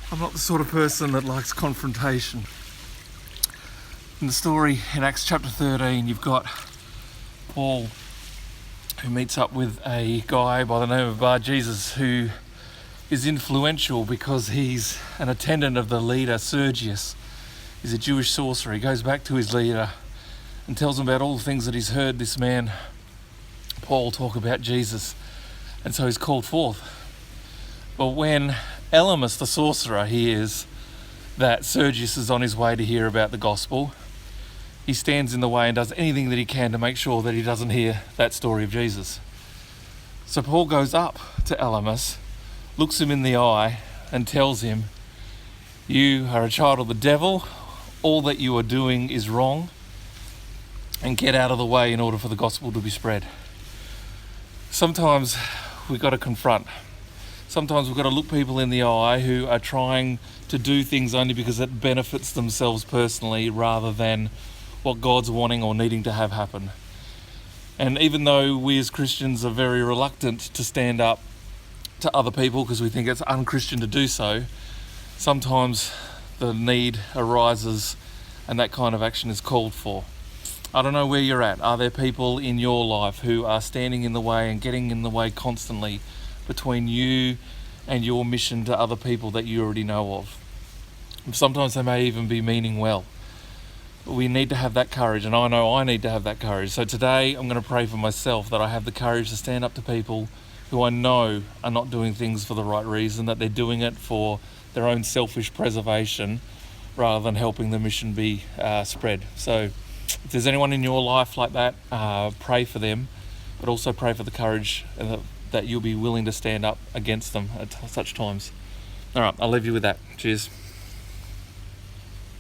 I'm not the sort of person that likes confrontation. In the story in Acts chapter 13, you've got Paul who meets up with a guy by the name of Barjesus who is influential because he's an attendant of the leader, Sergius. He's a Jewish sorcerer. He goes back to his leader and tells him about all the things that he's heard this man, Paul, talk about Jesus. And so he's called forth. But when Elymas, the sorcerer, hears that Sergius is on his way to hear about the gospel, he stands in the way and does anything that he can to make sure that he doesn't hear that story of Jesus. So Paul goes up to Elymas, looks him in the eye and tells him, "You are a child of the devil, all that you are doing is wrong, and get out of the way in order for the gospel to be spread." Sometimes we've got to confront. Sometimes we've got to look people in the eye who are trying to do things only because it benefits themselves personally rather than what God's wanting or needing to have happen. And even though we as Christians are very reluctant to stand up to other people because we think it's unchristian to do so, sometimes the need arises and that kind of action is called for. I don't know where you're at. Are there people in your life who are standing in the way and getting in the way constantly between you and your mission to other people that you already know of? Sometimes they may even be meaning well. But we need to have that courage, and I know I need to have that courage. So today I'm going to pray for myself that I have the courage to stand up to people who I know are not doing things for the right reason, that they're doing it for their own selfish preservation rather than helping the mission be spread. So if there's anyone in your life like that, pray for them, but also pray for the courage that you'll be willing to stand up against them at such times. All right, I'll leave you with that. Cheers.